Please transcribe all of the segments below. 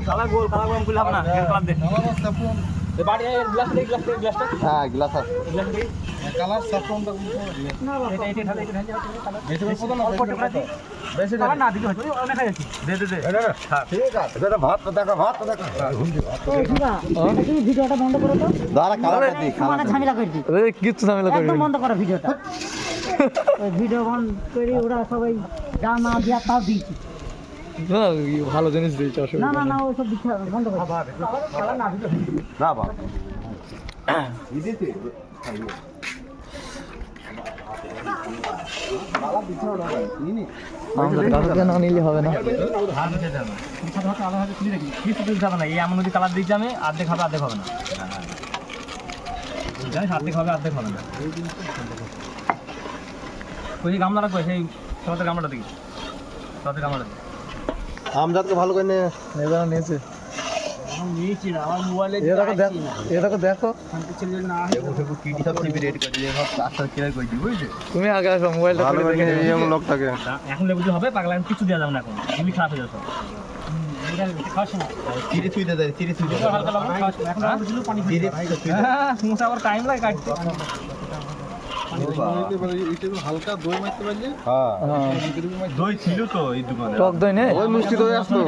কালা গোল খুলে হবে না কালার দে বাড়ি গ্লাস দে গ্লাসটা হ্যাঁ গ্লাস আছে কালার সাফরনটা না এটা বেশি করে না অল্প টাকা দি বেশি না দিতে হয় অনেক খাই আছে দে ঠিক আছে এটা ভাত তো দেখা এই শিবা তুমি ভিডিওটা বন্ধ করো তো দাঁড়া কালারটা দি মানে ঝামেলা করে দি কিচ্ছু ঝামেলা একদম বন্ধ করো ভিডিওটা ওই ভিডিও বন্ধ করে ওরা সবাই যা না দিয়া তাও দিয়েছি ভালো জিনিস দিয়েছে না না না ওই সব দিচ্ছে বন্ধ করো না বাবা দিদিতে না নিলে হবে না এমন যদি কালার দিচ্ছি আমি অর্ধেক হবে অর্ধেক হবে না জানিস অর্ধেক হবে অর্ধেক হবে না ওই গামলাটা কই সেই তোমাদের গামলাটা দেখি তোমাদের গামলাটা দেখি আমজাদকে ভালো করে এবার নিয়েছে নিয়েছি না আমার মোবাইলে এটাকে দেখো তুমি আগে আসো মোবাইলটা ভালো করে ইয়ং লোকটাকে এখন লেবুতে হবে পাগলা কিছু দেওয়া যাবে না এখন তুমি খারাপ হয়ে যাচ্ছে টাইম লাগে কাটতে হালকা দই মারতে পারলে দই ছিল তো এই দোকানে টক দই নেই ওই মিষ্টি দই আসতো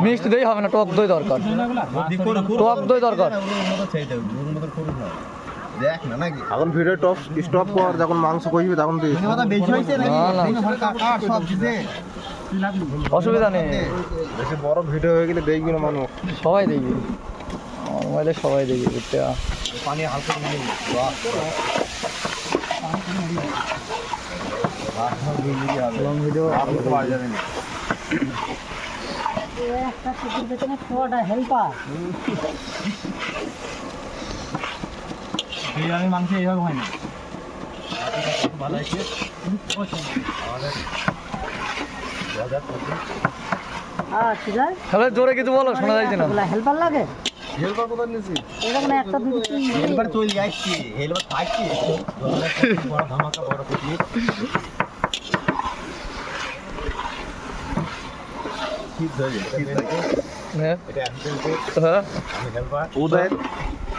মিষ্টি দই হবে না টক দই দরকার টক দই দরকার দেখ না নাকি এখন ভিডিও টপ স্টপ কর যখন মাংস কইবি তখন দিস বেশি হইছে নাকি সব দিতে অসুবিধা নেই বেশি বড় ভিডিও হয়ে গেলে দেখবি না মানুষ সবাই দেখবি মোবাইলে সবাই দেখবি বুঝতে পানি হালকা লং ভিডিও একটা কুকুর পেছনে ছোটা হেল্পার বিরিয়ানি মাংস এইভাবে হয় না ভালো আছে ঠিক আছে তাহলে জোরে কিছু বলো শোনা যাচ্ছে না হেল্পার লাগে হেলপার কোথায় নিছি এরকম একটা দুটো তিন হেলপার চলে যাচ্ছে হেলপার থাকছে বড় ধামাকা বড় কুটি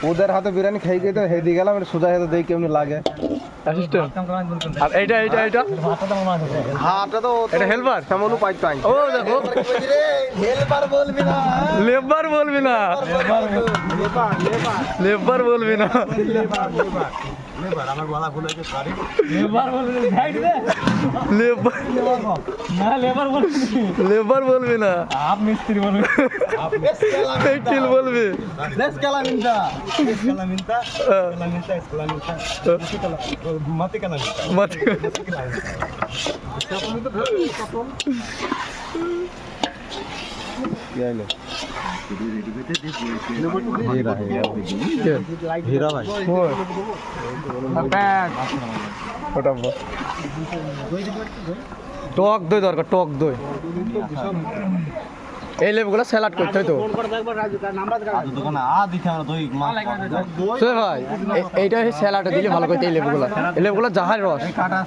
ওদের হাতে বিরিয়ানি খাই গিয়ে তো হেদি গেলাম সোজা হেতে দেখি কেমনি লাগে আর এইটা হাতটা তো এটা হেল্পার শ্যামলু পাইতো আই ও দেখো হেলপার বলবি না লেবার বলবি না লেবার বলবি না লেবার আমার গলা ফুলে গেছে সরি লেবার বলবি না সাইড দে লেবার না লেবার বলবি না আপ মিস্ত্রি বলবি आप টিল বলবি escalamenta mate calamita মত याले हीरा भाई ওটা টক দই দরকার টক দই এই লেবুগুলো স্যালাড করতে হয় তো দোকানে আ দিতে আমরা দই সে ভাই এইটা স্যালাডে দিলে ভালো করতে এই লেবুগুলো জাহাজ রস কাটা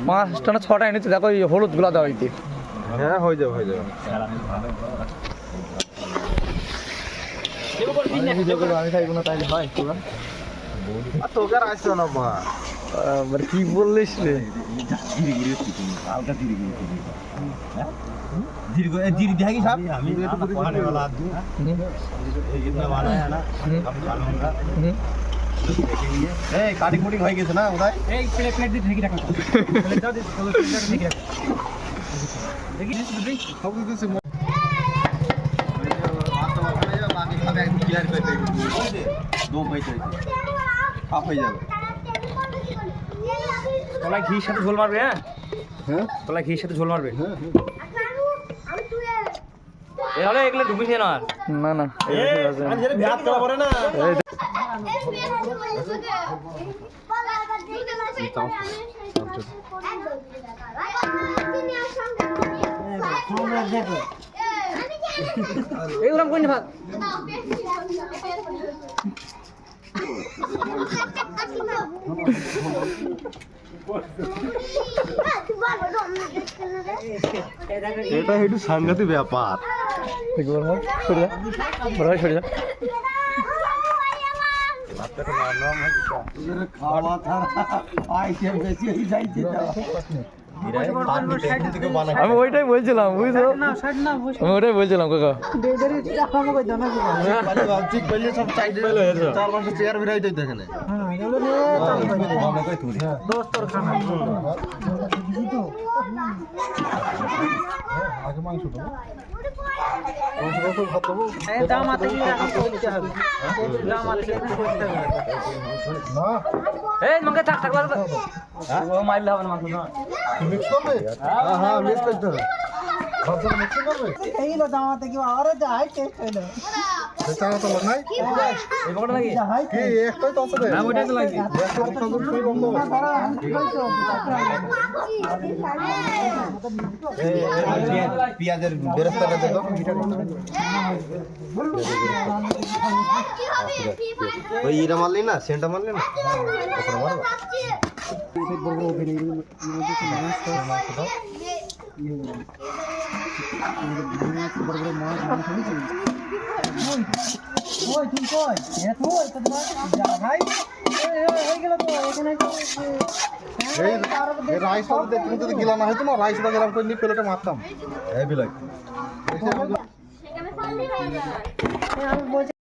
পাঁচটা না ছটা এনেছে দেখো এই হলুদগুলো দেওয়া হইতে হ্যাঁ হয়ে যাবে আমি খাইব না তাইলে হয় তোরা আর তোকে আর আসছো না মা আবার কি বললিস রে হালকা धीरे देगी साहब हम तो पढ़ाने वाला आदमी ये कितना वाला है ना हम खाऊंगा ए काटी कुटी हो गई ना उदय ए प्लेट दी ढेकी रखा प्लेट दाও प्लेट ढेकी रखा देखी সব কিছু बाकी सब एक क्लियर कर देंगे दो पैसे हाफ हो जाएगा তোলা ঘির সাথে ঝোল মারবে হ্যাঁ তোলা ঘির সাথে ঝোল মারবে এহলে এগুলো ঢুকিস না না আমি যেটা ভাত করা পড়ে না এগুলো কোন ভাত এটা একটু সাংঘাতিক ব্যাপার। ঠিক বল না সরে যা বড় ভাই সরে যা খাওয়া ছাড়া আইটেম বেশি হয়ে যাইছে। আমি ওইটাই বলছিলাম বুঝছো আমি ওইটাই বলছিলাম কাকা ঠিক বললে সব চাইতে চার মাসে চেয়ার বিরাই দিতে এখানে। আগে মাংস দেবো না এই মঙ্গে থাক থাক ও মাইলে হবে না মাংস না মিক্স করবে হ্যাঁ মিস করতে হবে। খরচাটা মিক্স করবে এইগুলো জামাতে কি আরে যাই টেস্ট হইলো চানা তো নাই এই বড় লাগি কি একটাই তো আছে রে না ওইটাই তো লাগি পেঁয়াজের বেরেস্তাটা দেখো। ওই ইরা মারলি না, সেন্টটা মারলি না, ওখানে মারবা। ওই তুই কই এত ওই তো যা ভাই এই গেল তো এখানে এই রাইস হতে তুমি যদি গিলা না হতো না রাইসটা গেলাম করে নিয়ে প্লেটে মারতাম এই বিলাই আমি বলছি